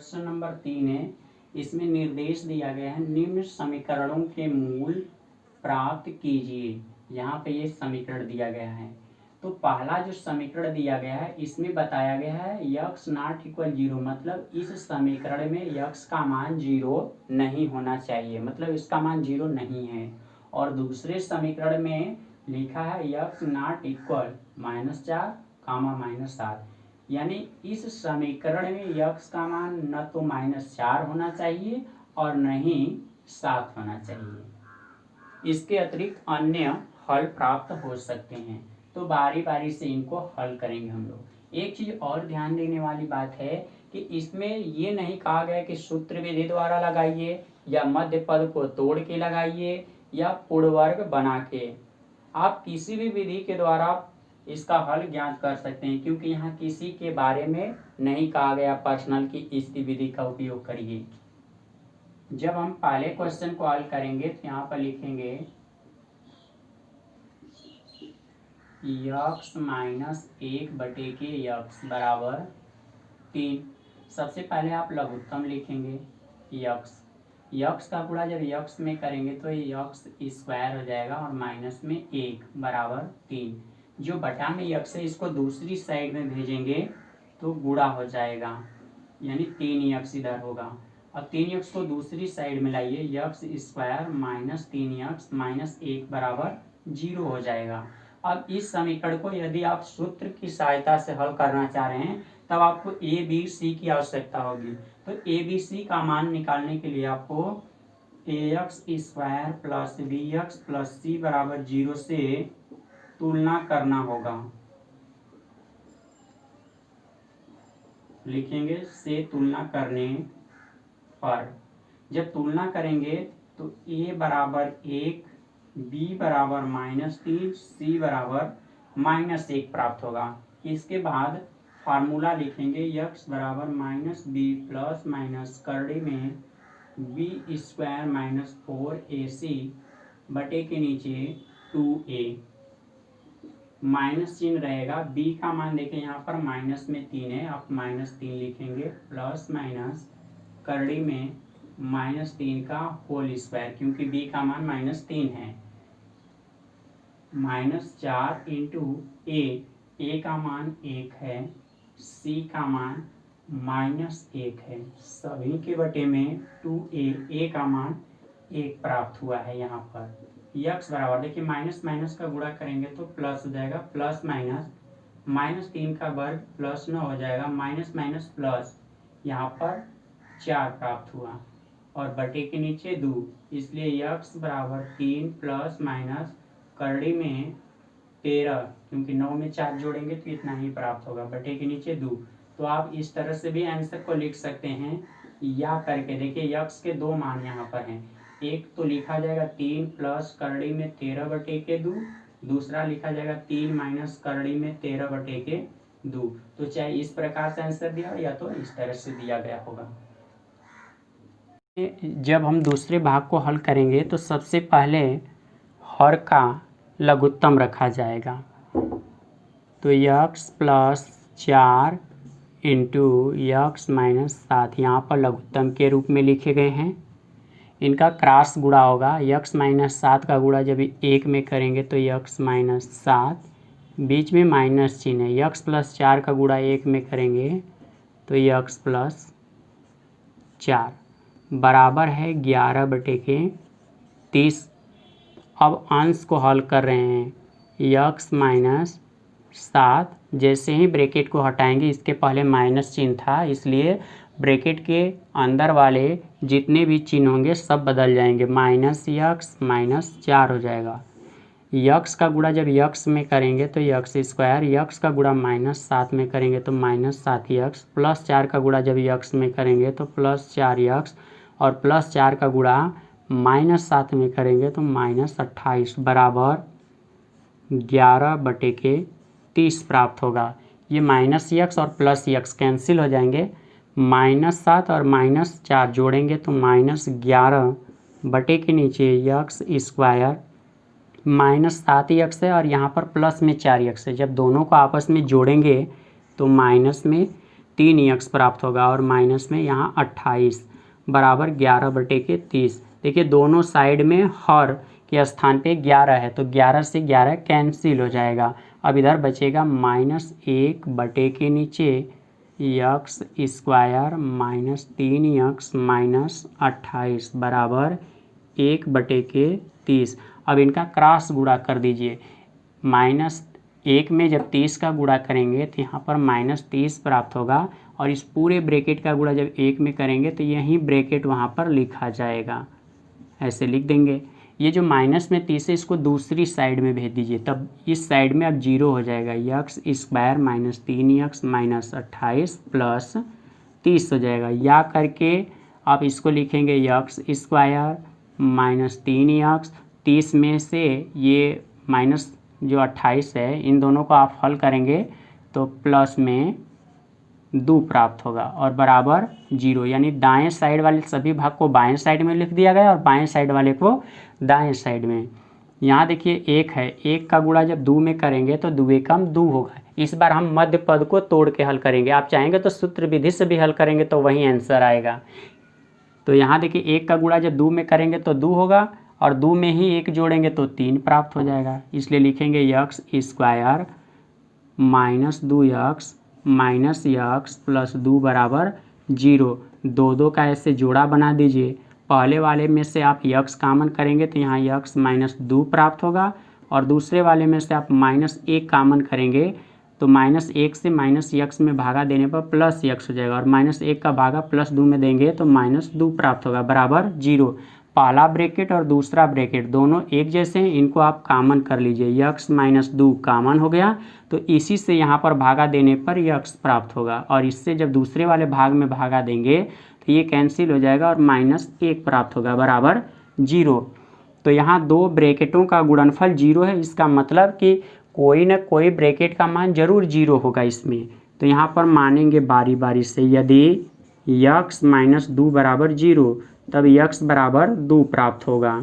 Question number 3 है। इसमें निर्देश दिया गया है निम्न समीकरणों के मूल प्राप्त कीजिए। यहाँ पे ये समीकरण दिया गया है। तो पहला जो समीकरण दिया गया है इसमें बताया गया है यक्स नॉट इक्वल 0, मतलब इस समीकरण में यक्स का मान 0 नहीं होना चाहिए, मतलब इसका मान 0 नहीं है। और दूसरे समीकरण में लिखा है यक्स नॉट इक्वल -4 -7, यानी इस समीकरण में यक्स का मान न तो -4 होना चाहिए और न ही 7 होना चाहिए। इसके अतिरिक्त अन्य हल प्राप्त हो सकते हैं, तो बारी बारी से इनको हल करेंगे हम लोग। एक चीज और ध्यान देने वाली बात है कि इसमें ये नहीं कहा गया कि सूत्र विधि द्वारा लगाइए या मध्य पद को तोड़ के लगाइए या पूर्ववर्ग बना के। आप किसी भी विधि के द्वारा इसका हल ज्ञात कर सकते हैं, क्योंकि यहाँ किसी के बारे में नहीं कहा गया पर्सनल की इसी विधि का उपयोग करिए। जब हम पहले क्वेश्चन को हल करेंगे तो यहाँ पर लिखेंगे यक्स -1/x बराबर 3। सबसे पहले आप लघुत्तम लिखेंगे यक्स का गुणा जब यक्स में करेंगे तो यक्स स्क्वायर हो जाएगा और माइनस में 1 बराबर 3। जो बटा में यक्स है इसको दूसरी साइड में भेजेंगे तो गुणा हो जाएगा, यानी 3x इधर होगा। और 3x को दूसरी साइड में लाइए, यक्स स्क्वायर -3x -1 बराबर 0 हो जाएगा। अब इस समीकरण को यदि आप सूत्र की सहायता से हल करना चाह रहे हैं तब आपको ए बी सी की आवश्यकता होगी। तो ए बी सी का मान निकालने के लिए आपको ax² plus bx plus c बराबर 0 से तुलना करना होगा। लिखेंगे से तुलना करने पर जब तुलना करेंगे तो a बराबर 1, b बराबर -3, c बराबर -1 प्राप्त होगा। इसके बाद फार्मूला लिखेंगे x बराबर -b प्लस माइनस करड़ी में b² -4ac बटे के नीचे 2a, माइनस चिन्ह रहेगा। b का मान देखें यहाँ पर माइनस में 3 है, आप -3 लिखेंगे प्लस माइनस करड़ी में -3 का होल स्क्वायर, क्योंकि b का मान -3 है, -4 इंटू a का मान 1 है, c का मान -1 है, सभी के बटे में 2a का मान 1 प्राप्त हुआ है। यहाँ पर यक्स बराबर देखिए माइनस माइनस का गुणा करेंगे तो प्लस हो जाएगा, प्लस माइनस -3 का वर्ग प्लस 9 हो जाएगा, माइनस माइनस प्लस, यहाँ पर 4 प्राप्त हुआ और बटे के नीचे 2, इसलिए यक्स बराबर 3 प्लस माइनस करड़ी में 13, क्योंकि 9 में 4 जोड़ेंगे तो इतना ही प्राप्त होगा, बटे के नीचे 2। तो आप इस तरह से भी आंसर को लिख सकते हैं या करके। देखिए यक्स के दो मान यहाँ पर हैं, एक तो लिखा जाएगा 3 प्लस करड़ी में 13 बटे के 2, दूसरा लिखा जाएगा 3 माइनस करड़ी में 13 बटे के 2। तो चाहे इस प्रकार से आंसर दिया या तो इस तरह से दिया गया होगा। जब हम दूसरे भाग को हल करेंगे तो सबसे पहले हर का लघुत्तम रखा जाएगा। तो यक्स प्लस 4 इंटू यक्स -7 यहाँ पर लघुत्तम के रूप में लिखे गए हैं। इनका क्रॉस गुणा होगा, यक्स -7 का गुणा जब 1 में करेंगे तो यक्स -7, बीच में माइनस चिन्ह है, यक्स प्लस 4 का गुणा 1 में करेंगे तो यक्स प्लस 4 बराबर है 11 बटे के 30। अब अंश को हल कर रहे हैं, यक्स -7 जैसे ही ब्रैकेट को हटाएंगे, इसके पहले माइनस चिन्ह था इसलिए ब्रैकेट के अंदर वाले जितने भी चिन्ह होंगे सब बदल जाएंगे, -यक्स -4 हो जाएगा। यक्स का गुणा जब यक्स में करेंगे तो यक्स स्क्वायर, यक्स का गुणा -7 में करेंगे तो -7 प्लस 4 का गुणा जब यक्स में करेंगे तो +4 यक्स, और +4 का गुणा -7 में करेंगे तो -28 बराबर 11 बटे के 30 प्राप्त होगा। ये -यक्स और +यक्स कैंसिल हो जाएंगे, -7 और -4 जोड़ेंगे तो -11 बटे के नीचे यक्स स्क्वायर -7 यक्स है और यहाँ पर प्लस में 4 यक्स है। जब दोनों को आपस में जोड़ेंगे तो माइनस में 3x प्राप्त होगा और माइनस में यहाँ 28 बराबर 11/30। देखिए दोनों साइड में हर के स्थान पे 11 है तो 11 से 11 कैंसिल हो जाएगा। अब इधर बचेगा -1 बटे के नीचे x square minus 3x minus 28 बराबर 1/30। अब इनका क्रॉस गुणा कर दीजिए। -1 में जब 30 का गुणा करेंगे तो यहाँ पर -30 प्राप्त होगा और इस पूरे ब्रैकेट का गुणा जब 1 में करेंगे तो यही ब्रैकेट वहाँ पर लिखा जाएगा। ऐसे लिख देंगे। ये जो -30 है इसको दूसरी साइड में भेज दीजिए, तब इस साइड में अब 0 हो जाएगा। x square minus 3x minus 28 plus 30 हो जाएगा। या करके आप इसको लिखेंगे x स्क्वायर माइनस 3x, 30 में से ये माइनस जो 28 है इन दोनों को आप हल करेंगे तो प्लस में 2 प्राप्त होगा और बराबर 0, यानी दाएं साइड वाले सभी भाग को बाएं साइड में लिख दिया गया और बाएं साइड वाले को दाएं साइड में। यहाँ देखिए 1 है, 1 का गुणा जब 2 में करेंगे तो 2 एकम 2 होगा। इस बार हम मध्य पद को तोड़ के हल करेंगे, आप चाहेंगे तो सूत्र विधि से भी हल करेंगे तो वही आंसर आएगा। तो यहाँ देखिए 1 का गुणा जब 2 में करेंगे तो 2 होगा और 2 में ही 1 जोड़ेंगे तो 3 प्राप्त हो जाएगा। इसलिए लिखेंगे x square minus 2x minus x plus 2 बराबर 0। 2 का ऐसे जोड़ा बना दीजिए। पहले वाले में से आप x कॉमन करेंगे तो यहाँ x माइनस 2 प्राप्त होगा और दूसरे वाले में से आप -1 कॉमन करेंगे तो -1 से -x में भागा देने पर +x हो जाएगा और -1 का भागा +2 में देंगे तो -2 प्राप्त होगा बराबर 0। पहला ब्रैकेट और दूसरा ब्रैकेट दोनों एक जैसे हैं, इनको आप कॉमन कर लीजिए। x माइनस 2 कॉमन हो गया तो इसी से यहाँ पर भागा देने पर x प्राप्त होगा और इससे जब दूसरे वाले भाग में भागा देंगे तो ये कैंसिल हो जाएगा और -1 प्राप्त होगा बराबर 0। तो यहाँ 2 ब्रैकेटों का गुणनफल 0 है, इसका मतलब कि कोई ना कोई ब्रैकेट का मान जरूर 0 होगा इसमें। तो यहाँ पर मानेंगे बारी बारी से। यदि x माइनस 2 बराबर 0 तब x बराबर 2 प्राप्त होगा।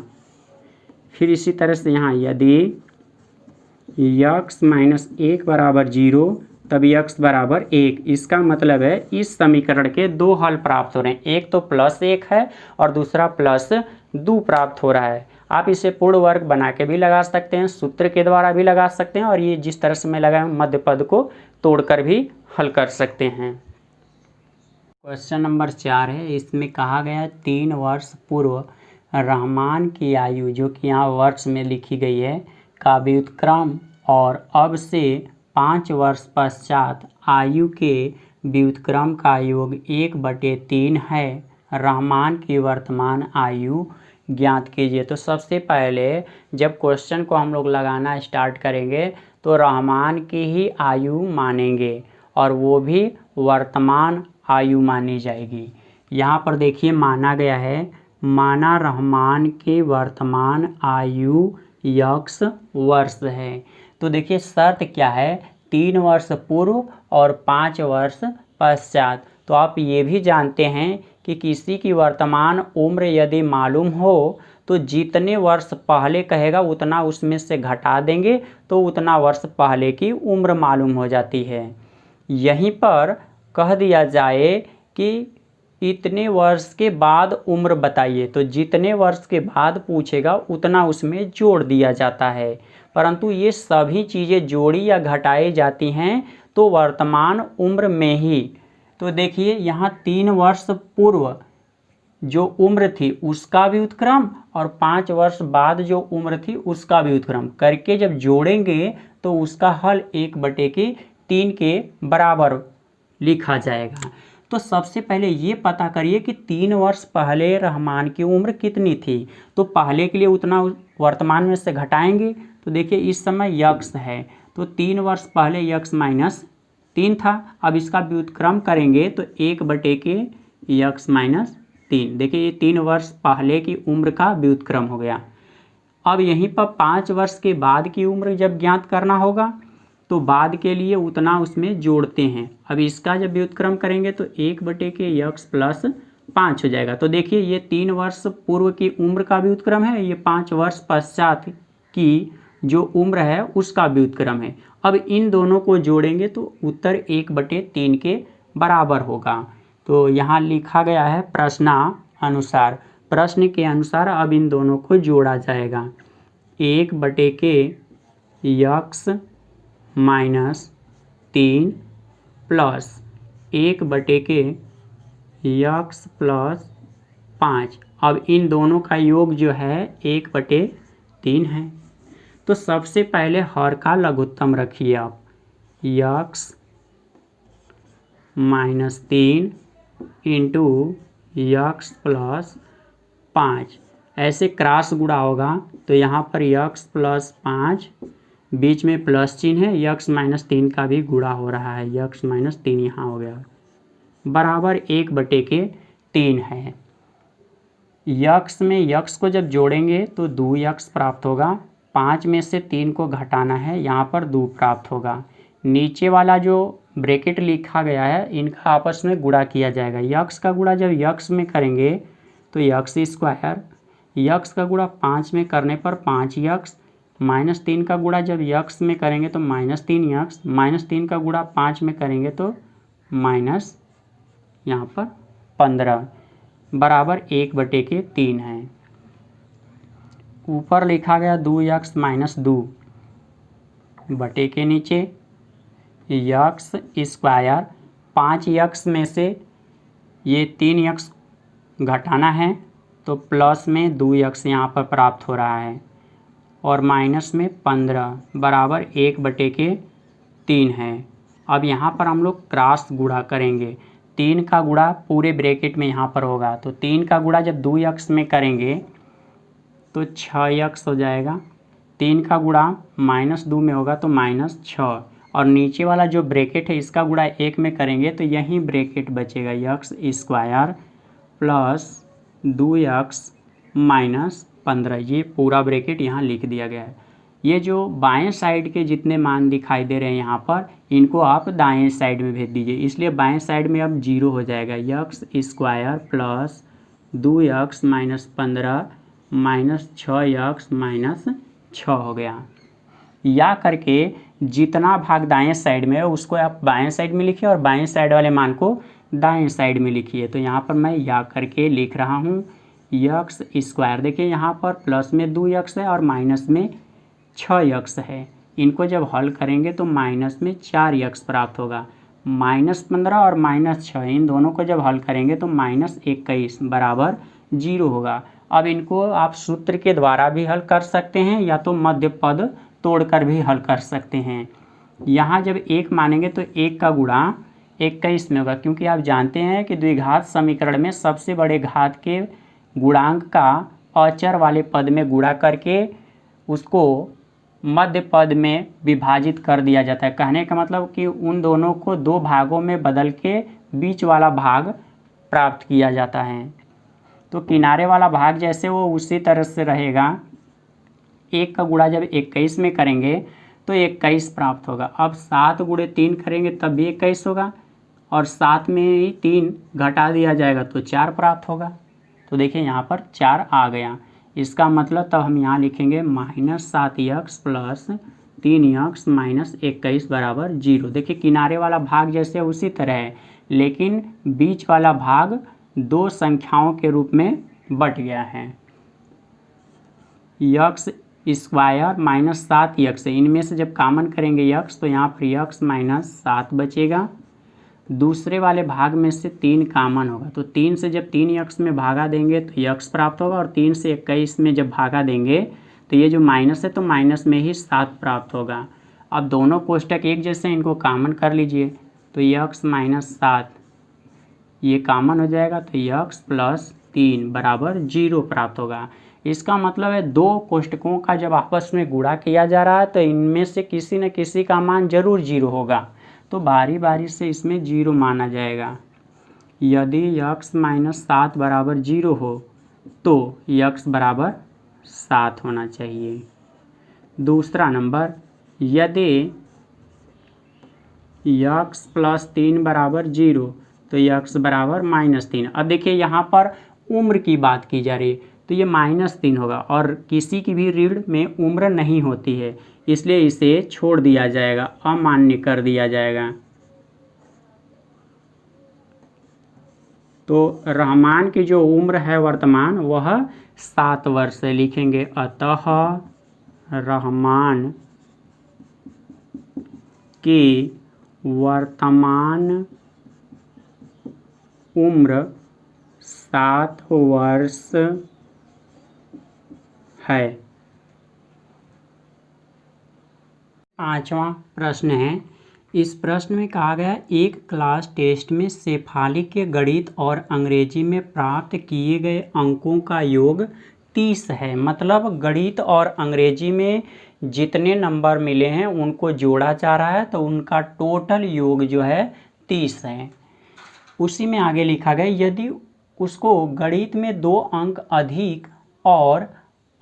फिर इसी तरह से यहाँ यदि x माइनस 1 बराबर 0 तब x बराबर 1। इसका मतलब है इस समीकरण के 2 हल प्राप्त हो रहे हैं, एक तो +1 है और दूसरा +2 प्राप्त हो रहा है। आप इसे पूर्ण वर्ग बना के भी लगा सकते हैं, सूत्र के द्वारा भी लगा सकते हैं और ये जिस तरह से मैं लगाया मध्य पद को तोड़कर भी हल कर सकते हैं। क्वेश्चन नंबर 4 है। इसमें कहा गया 3 वर्ष पूर्व रहमान की आयु, जो कि यहाँ वर्ष में लिखी गई है, का व्युत्क्रम और अब से 5 वर्ष पश्चात आयु के व्युत्क्रम का योग 1/3 है। रहमान की वर्तमान आयु ज्ञात कीजिए। तो सबसे पहले जब क्वेश्चन को हम लोग लगाना स्टार्ट करेंगे तो रहमान की ही आयु मानेंगे और वो भी वर्तमान आयु मानी जाएगी। यहाँ पर देखिए माना गया है, माना रहमान के वर्तमान आयु x वर्ष है। तो देखिए शर्त क्या है, 3 वर्ष पूर्व और 5 वर्ष पश्चात। तो आप ये भी जानते हैं कि किसी की वर्तमान उम्र यदि मालूम हो तो जितने वर्ष पहले कहेगा उतना उसमें से घटा देंगे तो उतना वर्ष पहले की उम्र मालूम हो जाती है। यहीं पर कह दिया जाए कि इतने वर्ष के बाद उम्र बताइए तो जितने वर्ष के बाद पूछेगा उतना उसमें जोड़ दिया जाता है, परंतु ये सभी चीज़ें जोड़ी या घटाई जाती हैं तो वर्तमान उम्र में ही। तो देखिए यहाँ 3 वर्ष पूर्व जो उम्र थी उसका भी व्युत्क्रम और 5 वर्ष बाद जो उम्र थी उसका भी व्युत्क्रम करके जब जोड़ेंगे तो उसका हल 1/3 के बराबर लिखा जाएगा। तो सबसे पहले ये पता करिए कि 3 वर्ष पहले रहमान की उम्र कितनी थी। तो पहले के लिए उतना वर्तमान में से घटाएंगे तो देखिए इस समय x है तो 3 वर्ष पहले x माइनस 3 था। अब इसका व्युत्क्रम करेंगे तो 1/x माइनस 3। देखिए ये 3 वर्ष पहले की उम्र का व्युत्क्रम हो गया। अब यहीं पर 5 वर्ष के बाद की उम्र जब ज्ञात करना होगा तो बाद के लिए उतना उसमें जोड़ते हैं। अब इसका जब व्युत्क्रम करेंगे तो 1/x प्लस 5 हो जाएगा। तो देखिए ये 3 वर्ष पूर्व की उम्र का व्युत्क्रम है, ये 5 वर्ष पश्चात की जो उम्र है उसका व्युत्क्रम है। अब इन दोनों को जोड़ेंगे तो उत्तर 1/3 के बराबर होगा। तो यहाँ लिखा गया है प्रश्नानुसार, प्रश्न के अनुसार अब इन दोनों को जोड़ा जाएगा। 1/3 - 3 + 1/3 + 5। अब इन दोनों का योग जो है 1/3 है। तो सबसे पहले हर का लघुत्तम रखिए आप, x - 3 × x + 5 ऐसे क्रॉस गुणा होगा। तो यहाँ पर x + 5 बीच में प्लस चिन्ह है, x - 3 का भी गुणा हो रहा है, x - 3 यहाँ हो गया, बराबर 1/3 है। यक्स में यक्स को जब जोड़ेंगे तो 2x प्राप्त होगा। 5 में से 3 को घटाना है, यहाँ पर 2 प्राप्त होगा। नीचे वाला जो ब्रैकेट लिखा गया है इनका आपस में गुणा किया जाएगा। यक्स का गुणा जब यक्स में करेंगे तो x², यक्स का गुणा 5 में करने पर 5x, -3 का गुणा जब यक्स में करेंगे तो -3x, -3 का गुणा 5 में करेंगे तो माइनस यहाँ पर 15 बराबर 1/3 है। ऊपर लिखा गया 2x - 2 बटे के नीचे x², 5x में से ये 3x घटाना है तो प्लस में 2x यहाँ पर प्राप्त हो रहा है और माइनस में 15 बराबर 1/3 है। अब यहाँ पर हम लोग क्रॉस गुणा करेंगे। 3 का गुणा पूरे ब्रैकेट में यहाँ पर होगा, तो 3 का गुणा जब 2x में करेंगे तो 6x हो जाएगा। 3 का गुणा -2 में होगा तो -6, और नीचे वाला जो ब्रैकेट है इसका गुणा 1 में करेंगे तो यही ब्रैकेट बचेगा, x² + 2x - 15। ये पूरा ब्रैकेट यहाँ लिख दिया गया है। ये जो बाएं साइड के जितने मान दिखाई दे रहे हैं यहाँ पर, इनको आप दाएं साइड में भेज दीजिए, इसलिए बाएं साइड में अब 0 हो जाएगा। x² + 2x - 15 -6x - 6 हो गया। या करके जितना भाग दाएं साइड में है उसको आप बाएं साइड में लिखिए और बाएं साइड वाले मान को दाएं साइड में लिखिए। तो यहाँ पर मैं या करके लिख रहा हूँ x²। देखिए यहाँ पर प्लस में 2x है और माइनस में 6x है। इनको जब हल करेंगे तो माइनस में 4x प्राप्त होगा। -15 और -6 इन दोनों को जब हल करेंगे तो -21 बराबर 0 होगा। अब इनको आप सूत्र के द्वारा भी हल कर सकते हैं या तो मध्य पद तोड़कर भी हल कर सकते हैं। यहाँ जब 1 मानेंगे तो 1 का गुणा 21 में होगा, क्योंकि आप जानते हैं कि द्विघात समीकरण में सबसे बड़े घात के गुणांक का अचर वाले पद में गुणा करके उसको मध्य पद में विभाजित कर दिया जाता है। कहने का मतलब कि उन दोनों को 2 भागों में बदल के बीच वाला भाग प्राप्त किया जाता है। तो किनारे वाला भाग जैसे वो उसी तरह से रहेगा। 1 का गुणा जब 21 में करेंगे तो 21 प्राप्त होगा। अब 7 × 3 करेंगे तब भी 21 होगा, और 7 में ही 3 घटा दिया जाएगा तो 4 प्राप्त होगा। तो देखिए यहाँ पर 4 आ गया। इसका मतलब तब हम यहाँ लिखेंगे -7x + 3x - 21 बराबर 0। देखिए किनारे वाला भाग जैसे उसी तरह है, लेकिन बीच वाला भाग 2 संख्याओं के रूप में बट गया है। x² -7x है, इनमें से जब कॉमन करेंगे x तो यहाँ पर x - 7 बचेगा। दूसरे वाले भाग में से 3 कॉमन होगा, तो 3 से जब 3x में भागा देंगे तो x प्राप्त होगा, और 3 से 21 में जब भागा देंगे तो ये जो माइनस है तो माइनस में ही 7 प्राप्त होगा। अब दोनों कोष्टक एक जैसे, इनको कॉमन कर लीजिए तो x - 7 ये कॉमन हो जाएगा, तो x + 3 बराबर 0 प्राप्त होगा। इसका मतलब है 2 कोष्टकों का जब आपस में गुणा किया जा रहा है तो इनमें से किसी न किसी का मान जरूर 0 होगा, तो बारी बारी से इसमें 0 माना जाएगा। यदि x - 7 बराबर 0 हो तो x बराबर 7 होना चाहिए। दूसरा नंबर, यदि x + 3 बराबर 0 तो x बराबर -3। अब देखिए यहाँ पर उम्र की बात की जा रही है तो ये -3 होगा, और किसी की भी ऋण में उम्र नहीं होती है, इसलिए इसे छोड़ दिया जाएगा, अमान्य कर दिया जाएगा। तो रहमान की जो उम्र है वर्तमान वह 7 वर्ष है, लिखेंगे अतः रहमान की वर्तमान उम्र 7 वर्ष है। 5वां प्रश्न है। इस प्रश्न में कहा गया एक क्लास टेस्ट में शेफाली के गणित और अंग्रेजी में प्राप्त किए गए अंकों का योग 30 है। मतलब गणित और अंग्रेजी में जितने नंबर मिले हैं उनको जोड़ा जा रहा है, तो उनका टोटल योग जो है 30 है। उसी में आगे लिखा गया यदि उसको गणित में 2 अंक अधिक और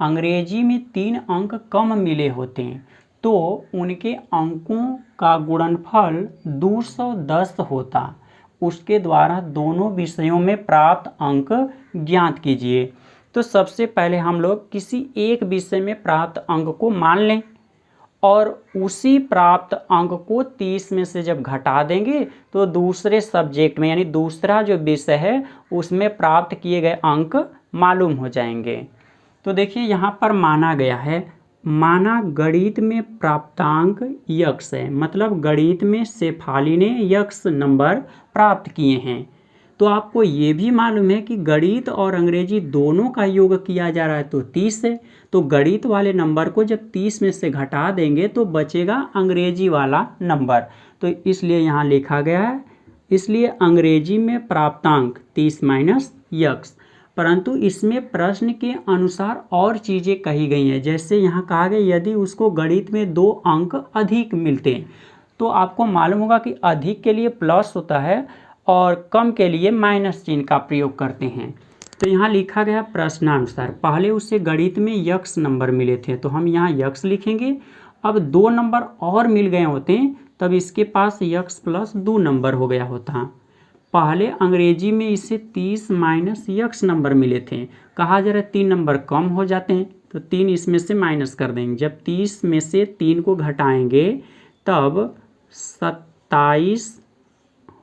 अंग्रेजी में 3 अंक कम मिले होते हैं तो उनके अंकों का गुणनफल 210 होता। उसके द्वारा दोनों विषयों में प्राप्त अंक ज्ञात कीजिए। तो सबसे पहले हम लोग किसी एक विषय में प्राप्त अंक को मान लें और उसी प्राप्त अंक को 30 में से जब घटा देंगे तो दूसरे सब्जेक्ट में यानी दूसरा जो विषय है उसमें प्राप्त किए गए अंक मालूम हो जाएंगे। तो देखिए यहाँ पर माना गया है, माना गणित में प्राप्तांक यक्स है, मतलब गणित में शेफाली ने यक्स नंबर प्राप्त किए हैं। तो आपको ये भी मालूम है कि गणित और अंग्रेजी दोनों का योग किया जा रहा है तो 30 है। तो गणित वाले नंबर को जब 30 में से घटा देंगे तो बचेगा अंग्रेजी वाला नंबर, तो इसलिए यहाँ लिखा गया है। इसलिए अंग्रेजी में प्राप्तांक 30 माइनस यक्स। परंतु इसमें प्रश्न के अनुसार और चीज़ें कही गई हैं। जैसे यहाँ कहा गया यदि उसको गणित में 2 अंक अधिक मिलते हैं, तो आपको मालूम होगा कि अधिक के लिए प्लस होता है और कम के लिए माइनस चिन्ह का प्रयोग करते हैं। तो यहाँ लिखा गया प्रश्नानुसार पहले उसे गणित में यक्स नंबर मिले थे तो हम यहाँ यक्स लिखेंगे। अब 2 नंबर और मिल गए होते तब इसके पास यक्स प्लस 2 नंबर हो गया होता। पहले अंग्रेजी में इसे 30 माइनस यक्स नंबर मिले थे, कहा जा रहा है 3 नंबर कम हो जाते हैं तो 3 इसमें से माइनस कर देंगे। जब 30 में से 3 को घटाएंगे तब 27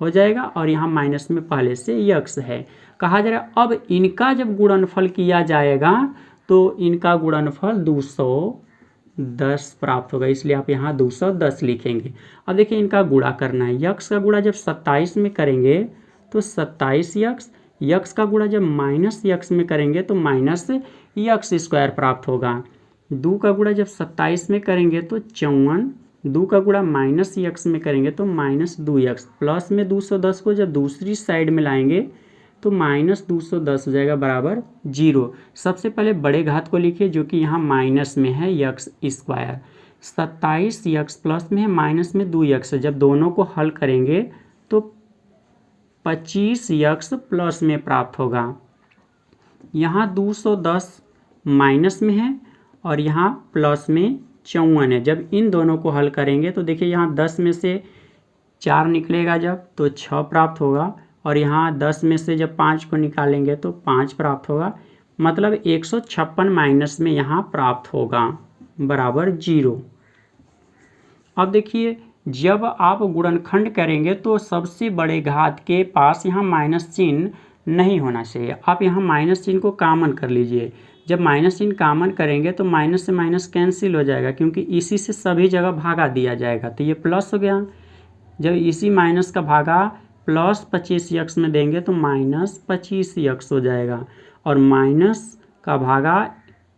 हो जाएगा और यहाँ माइनस में पहले से यक्स है। कहा जा रहा है अब इनका जब गुणनफल किया जाएगा तो इनका गुणनफल 210 प्राप्त होगा, इसलिए आप यहाँ 210 लिखेंगे। अब देखिए इनका गुणा करना है। यक्स का गुणा जब 27 में करेंगे तो 27 यक्स, यक्स का गुणा जब माइनस यक्स में करेंगे तो माइनस यक्स स्क्वायर प्राप्त होगा। 2 का गुणा जब 27 में करेंगे तो 54, 2 का गुणा माइनस यक्स में करेंगे तो माइनस 2 यक्स, प्लस में 210 को जब दूसरी साइड में लाएंगे तो माइनस 210 हो जाएगा बराबर 0। सबसे पहले बड़े घात को लिखिए जो कि यहाँ माइनस में है यक्स स्क्वायर। 27 यक्स प्लस में है माइनस में 2 यक्स, जब दोनों को हल करेंगे तो 25 यक्स प्लस में प्राप्त होगा। यहाँ 210 माइनस में है और यहाँ प्लस में 54 है। जब इन दोनों को हल करेंगे तो देखिए यहाँ 10 में से 4 निकलेगा जब तो 6 प्राप्त होगा और यहाँ 10 में से जब 5 को निकालेंगे तो 5 प्राप्त होगा। मतलब 156 माइनस में यहाँ प्राप्त होगा बराबर 0। अब देखिए जब आप गुणनखंड करेंगे तो सबसे बड़े घात के पास यहाँ माइनस चिन्ह नहीं होना चाहिए। आप यहाँ माइनस चिन्ह को कॉमन कर लीजिए। जब माइनस चिन्ह कॉमन करेंगे तो माइनस से माइनस कैंसिल हो जाएगा क्योंकि इसी से सभी जगह भागा दिया जाएगा, तो ये प्लस हो गया। जब इसी माइनस का भागा प्लस 25 यक्स में देंगे तो माइनस 25 यक्स हो जाएगा और माइनस का भागा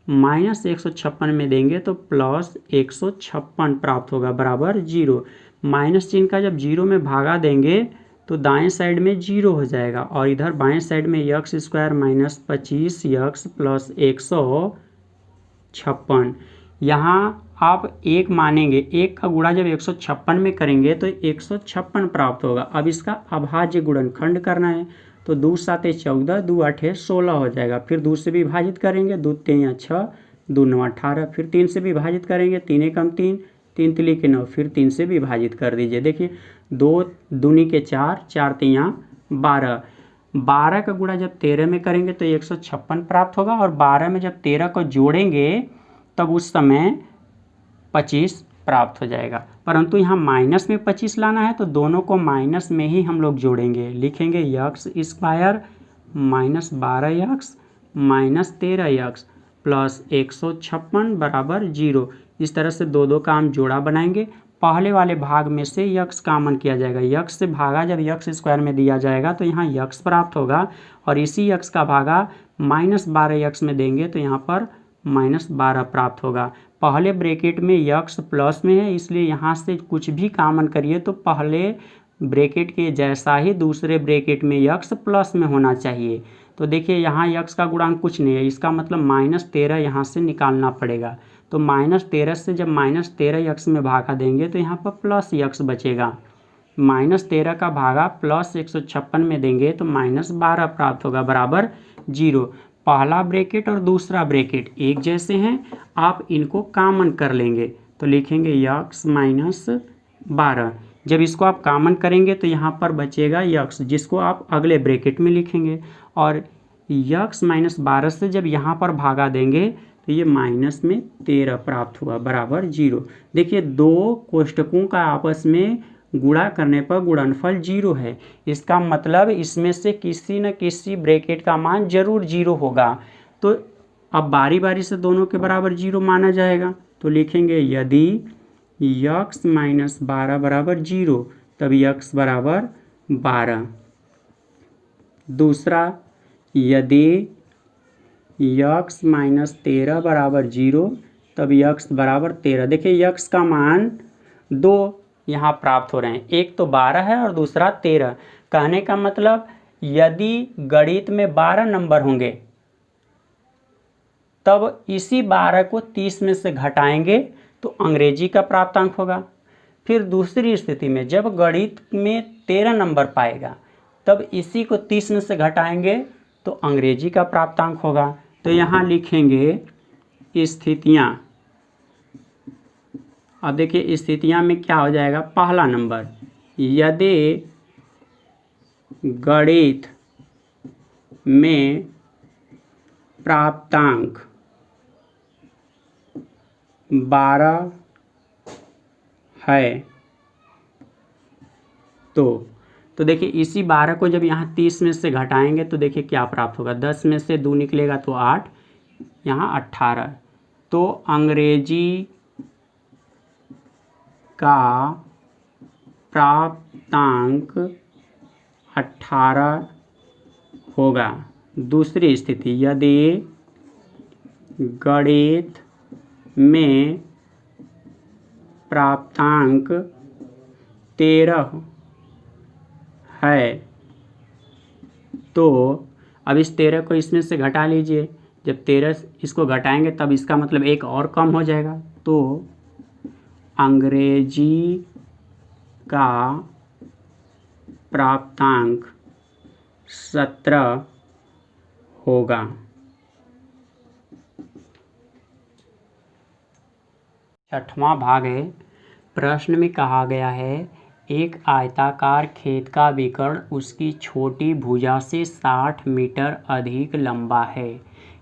माइनस 156 में देंगे तो प्लस 156 प्राप्त होगा बराबर 0। माइनस चिन्ह का जब 0 में भागा देंगे तो दाएं साइड में 0 हो जाएगा और इधर बाएं साइड में x square minus 25 x plus 156। यहाँ आप 1 मानेंगे, 1 का गुणा जब 156 में करेंगे तो 156 प्राप्त होगा। अब इसका अभाज्य गुणनखंड करना है तो 2 7 14, 2 8 16 हो जाएगा। फिर 2 से विभाजित करेंगे, 2 3 6, 2 9 18। फिर 3 से विभाजित करेंगे, 3 एकम 3, 3 तिली के 9, फिर 3 से विभाजित कर दीजिए। देखिए 2 दूनी के 4, 4 3 12, 12 का गुणा जब 13 में करेंगे तो 156 प्राप्त होगा और 12 में जब 13 को जोड़ेंगे तब उस समय 25 प्राप्त हो जाएगा। परंतु यहाँ माइनस में 25 लाना है तो दोनों को माइनस में ही हम लोग जोड़ेंगे। लिखेंगे x square -12x -13x plus 156 बराबर 0। इस तरह से दो दो का हम जोड़ा बनाएंगे। पहले वाले भाग में से यक्स कॉमन किया जाएगा, यक्स से भागा जब यक्स स्क्वायर में दिया जाएगा तो यहाँ यक्स प्राप्त होगा, और इसी यक्स का भागा -12x में देंगे तो यहाँ पर -12 प्राप्त होगा। पहले ब्रैकेट में यक्स प्लस में है, इसलिए यहाँ से कुछ भी कॉमन करिए तो पहले ब्रैकेट के जैसा ही दूसरे ब्रैकेट में यक्स प्लस में होना चाहिए। तो देखिए यहाँ यक्स का गुणांक कुछ नहीं है, इसका मतलब -13 यहाँ से निकालना पड़ेगा। तो -13 से जब -13 यक्स में भागा देंगे तो यहाँ पर प्लस यक्स बचेगा। -13 का भागा प्लस 156 में देंगे तो -12 प्राप्त होगा बराबर 0। पहला ब्रैकेट और दूसरा ब्रैकेट एक जैसे हैं, आप इनको कॉमन कर लेंगे तो लिखेंगे यक्स -12। जब इसको आप कॉमन करेंगे तो यहाँ पर बचेगा यक्स, जिसको आप अगले ब्रैकेट में लिखेंगे, और यक्स -12 से जब यहाँ पर भागा देंगे तो ये -13 प्राप्त हुआ बराबर 0। देखिए दो कोष्टकों का आपस में गुणा करने पर गुणनफल 0 है, इसका मतलब इसमें से किसी न किसी ब्रैकेट का मान जरूर 0 होगा। तो अब बारी बारी से दोनों के बराबर 0 माना जाएगा, तो लिखेंगे यदि यक्स -12 बराबर 0 तब यक्स बराबर 12। दूसरा, यदि यक्स -13 बराबर 0 तब यक्स बराबर 13। देखिए यक्स का मान 2 यहाँ प्राप्त हो रहे हैं, एक तो 12 है और दूसरा 13। कहने का मतलब यदि गणित में 12 नंबर होंगे तब इसी 12 को 30 में से घटाएंगे तो अंग्रेजी का प्राप्तांक होगा। फिर दूसरी स्थिति में जब गणित में 13 नंबर पाएगा तब इसी को 30 में से घटाएंगे तो अंग्रेजी का प्राप्तांक होगा। तो यहाँ लिखेंगे स्थितियाँ। अब देखिए स्थितियाँ में क्या हो जाएगा, पहला नंबर यदि गणित में प्राप्तांक 12 है तो देखिए इसी 12 को जब यहाँ 30 में से घटाएंगे तो देखिए क्या प्राप्त होगा, 10 में से 2 निकलेगा तो 8, यहाँ 18। तो अंग्रेजी का प्राप्तांक 18 होगा। दूसरी स्थिति, यदि गणित में प्राप्तांक 13 है तो अब इस 13 को इसमें से घटा लीजिए, जब 13 इसको घटाएंगे तब इसका मतलब एक और कम हो जाएगा, तो अंग्रेजी का प्राप्तांक 17 होगा। छठवां भाग है। प्रश्न में कहा गया है एक आयताकार खेत का विकर्ण उसकी छोटी भुजा से 60 मीटर अधिक लंबा है।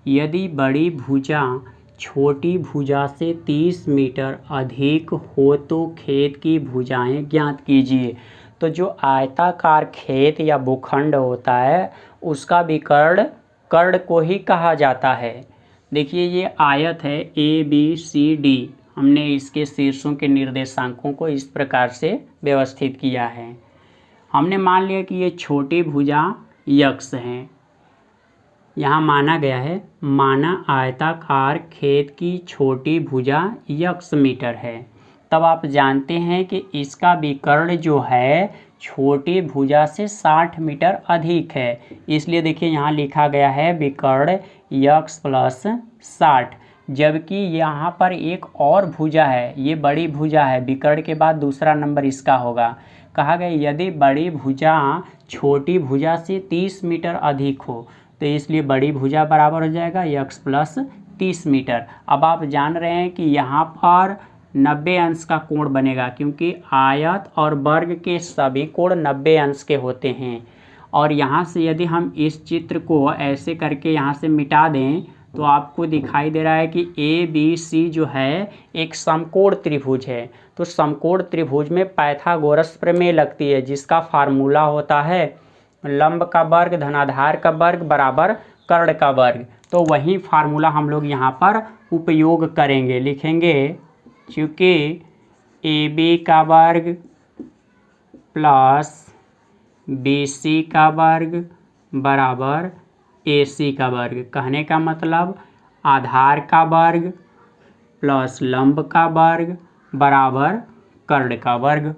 यदि बड़ी भुजा छोटी भुजा से 30 मीटर अधिक हो तो खेत की भुजाएं ज्ञात कीजिए। तो जो आयताकार खेत या भूखंड होता है उसका विकर्ण कर्ण को ही कहा जाता है। देखिए ये आयत है ABCD, हमने इसके शीर्षों के निर्देशांकों को इस प्रकार से व्यवस्थित किया है। हमने मान लिया कि ये छोटी भुजा यक्स हैं, यहाँ माना गया है, माना आयताकार खेत की छोटी भुजा यक्स मीटर है। तब आप जानते हैं कि इसका विकर्ण जो है छोटी भुजा से 60 मीटर अधिक है, इसलिए देखिए यहाँ लिखा गया है विकर्ण यक्स प्लस 60। जबकि यहाँ पर एक और भुजा है, ये बड़ी भुजा है, विकर्ण के बाद दूसरा नंबर इसका होगा। कहा गया यदि बड़ी भुजा छोटी भुजा से 30 मीटर अधिक हो तो इसलिए बड़ी भुजा बराबर हो जाएगा यक्स प्लस 30 मीटर। अब आप जान रहे हैं कि यहाँ पर 90 अंश का कोण बनेगा, क्योंकि आयत और वर्ग के सभी कोण 90 अंश के होते हैं। और यहाँ से यदि हम इस चित्र को ऐसे करके यहाँ से मिटा दें तो आपको दिखाई दे रहा है कि ABC जो है एक समकोण त्रिभुज है। तो समकोण त्रिभुज में पाइथागोरस प्रमेय लगती है, जिसका फार्मूला होता है लंब का वर्ग धनाधार का वर्ग बराबर कर्ण का वर्ग। तो वही फार्मूला हम लोग यहाँ पर उपयोग करेंगे, लिखेंगे चूँकि ए बी का वर्ग प्लस बी सी का वर्ग बराबर ए सी का वर्ग। कहने का मतलब आधार का वर्ग प्लस लंब का वर्ग बराबर कर्ण का वर्ग।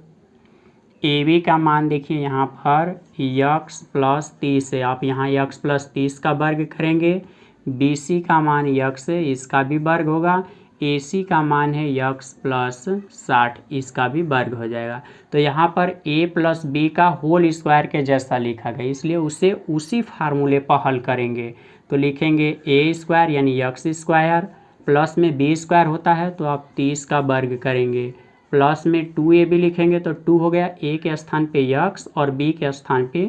ए बी का मान देखिए यहाँ पर यक्स प्लस 30 है, आप यहाँ यक्स प्लस 30 का वर्ग करेंगे। बी सी का मान यक्स है, इसका भी वर्ग होगा। ए सी का मान है यक्स प्लस 60, इसका भी वर्ग हो जाएगा। तो यहाँ पर ए प्लस बी का होल स्क्वायर के जैसा लिखा गया, इसलिए उसे उसी फार्मूले पर हल करेंगे। तो लिखेंगे ए स्क्वायर यानी यक्स स्क्वायर प्लस में बी स्क्वायर होता है तो आप 30 का वर्ग करेंगे, प्लस में 2ab लिखेंगे तो 2 हो गया, ए के स्थान पे यक्स और बी के स्थान पे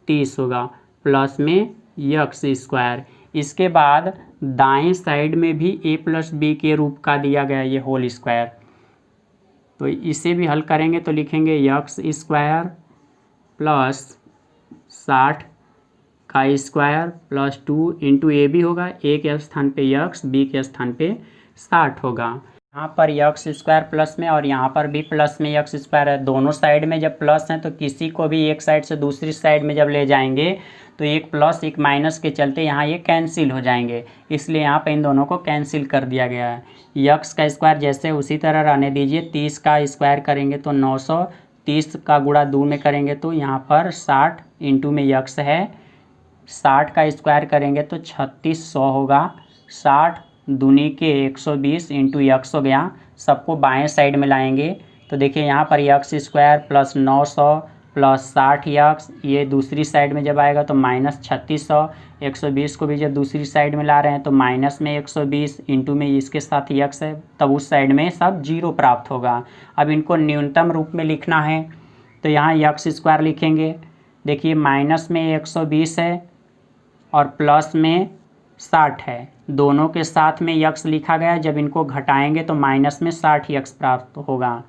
30 होगा, प्लस में यक्स स्क्वायर। इसके बाद दाएं साइड में भी a प्लस बी के रूप का दिया गया ये होल स्क्वायर, तो इसे भी हल करेंगे तो लिखेंगे यक्स स्क्वायर प्लस 60 का square plus 2 into A B होगा, ए के स्थान पे यक्स बी के स्थान पे 60 होगा। यहाँ पर यक्स स्क्वायर प्लस में और यहाँ पर भी प्लस में यक्स स्क्वायर है, दोनों साइड में जब प्लस है तो किसी को भी एक साइड से दूसरी साइड में जब ले जाएंगे तो एक प्लस एक माइनस के चलते यहाँ ये कैंसिल हो जाएंगे, इसलिए यहाँ पे इन दोनों को कैंसिल कर दिया गया है। यक्स का स्क्वायर जैसे उसी तरह रहने दीजिए, 30 का स्क्वायर करेंगे तो 900, 30 का गुणा 2 में करेंगे तो यहाँ पर 60 इंटू में यक्स है, 60 का स्क्वायर करेंगे तो 3600 होगा, 60 दूनी के 120 इंटू यक्स हो गया। सबको बाएं साइड में लाएंगे तो देखिए यहाँ पर x square plus 900 plus 60 x, ये दूसरी साइड में जब आएगा तो माइनस 3600, 120 को भी जब दूसरी साइड में ला रहे हैं तो माइनस में 120 इंटू में इसके साथ यक्स है, तब उस साइड में सब जीरो प्राप्त होगा। अब इनको न्यूनतम रूप में लिखना है तो यहाँ यक्स स्क्वायर लिखेंगे, देखिए माइनस में 120 है और प्लस में 60 है, दोनों के साथ में यक्स लिखा गया, जब इनको घटाएंगे तो माइनस में 60 यक्स प्राप्त होगा।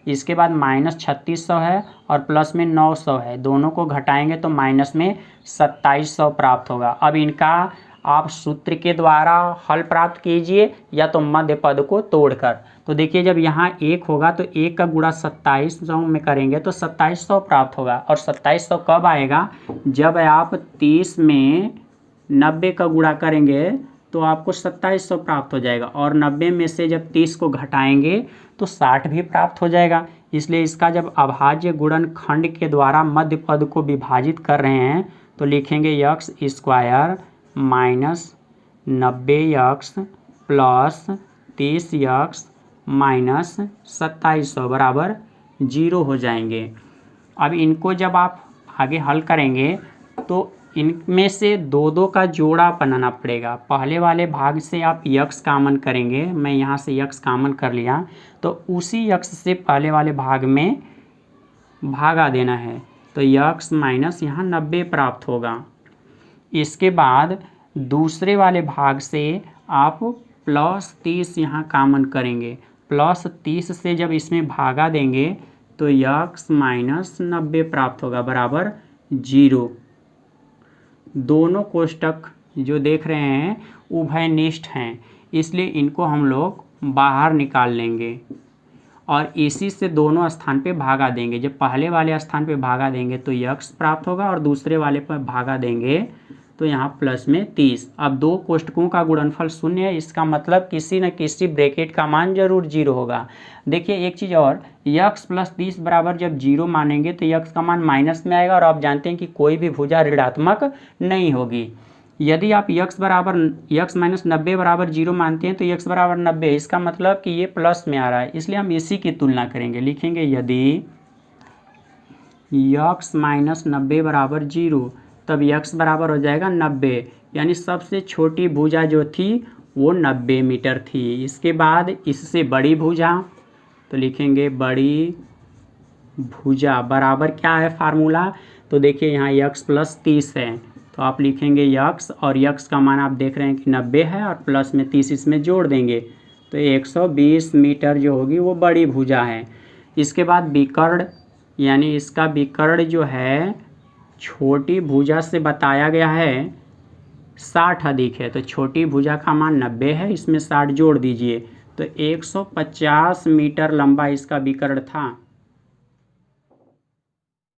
इसके बाद माइनस 3600 है और प्लस में 900 है, दोनों को घटाएंगे तो माइनस में 2700 प्राप्त होगा। अब इनका आप सूत्र के द्वारा हल प्राप्त कीजिए या तो मध्य पद को तोड़कर। तो देखिए जब यहाँ 1 होगा तो 1 का गुणा 2700 में करेंगे तो 2700 प्राप्त होगा, और 2700 कब आएगा, जब आप 30 में 90 का गुणा करेंगे तो आपको 2700 प्राप्त हो जाएगा, और 90 में से जब 30 को घटाएंगे तो 60 भी प्राप्त हो जाएगा। इसलिए इसका जब अभाज्य गुणनखंड के द्वारा मध्य पद को विभाजित कर रहे हैं तो लिखेंगे x square minus 90 x plus 30 x minus 2700 बराबर 0 हो जाएंगे। अब इनको जब आप आगे हल करेंगे तो इनमें से दो दो का जोड़ा बनाना पड़ेगा। पहले वाले भाग से आप यक्स कामन करेंगे, मैं यहाँ से यक्स कामन कर लिया तो उसी यक्स से पहले वाले भाग में भागा देना है, तो यक्स माइनस यहाँ 90 प्राप्त होगा। इसके बाद दूसरे वाले भाग से आप प्लस 30 यहाँ कामन करेंगे, प्लस 30 से जब इसमें भागा देंगे तो यक्स माइनस 90 प्राप्त होगा बराबर 0। दोनों कोष्टक जो देख रहे हैं उभयनिष्ठ हैं, इसलिए इनको हम लोग बाहर निकाल लेंगे और इसी से दोनों स्थान पे भागा देंगे। जब पहले वाले स्थान पे भागा देंगे तो यक्स प्राप्त होगा और दूसरे वाले पर भागा देंगे तो यहाँ प्लस में 30। अब दो कोष्टकों का गुणनफल 0 है, इसका मतलब किसी न किसी ब्रैकेट का मान जरूर 0 होगा। देखिए एक चीज़ और, यक्स प्लस 30 बराबर जब 0 मानेंगे तो यक्स का मान माइनस में आएगा, और आप जानते हैं कि कोई भी भुजा ऋणात्मक नहीं होगी। यदि आप यक्स माइनस 90 बराबर 0 मानते हैं तो यक्स बराबर 90, इसका मतलब कि ये प्लस में आ रहा है, इसलिए हम इसी की तुलना करेंगे। लिखेंगे यदि यक्स माइनस 90 बराबर 0 तब यक्स बराबर हो जाएगा 90, यानी सबसे छोटी भुजा जो थी वो 90 मीटर थी। इसके बाद इससे बड़ी भुजा, तो लिखेंगे बड़ी भुजा बराबर क्या है फार्मूला, तो देखिए यहाँ यक्स प्लस 30 है तो आप लिखेंगे यक्स, और यक्स का मान आप देख रहे हैं कि 90 है और प्लस में 30 इसमें जोड़ देंगे तो 120 मीटर जो होगी वो बड़ी भुजा है। इसके बाद विकर्ण, यानी इसका विकर्ण जो है छोटी भुजा से बताया गया है 60 अधिक है, तो छोटी भुजा का मान 90 है, इसमें 60 जोड़ दीजिए तो 150 मीटर लंबा इसका विकर्ण था।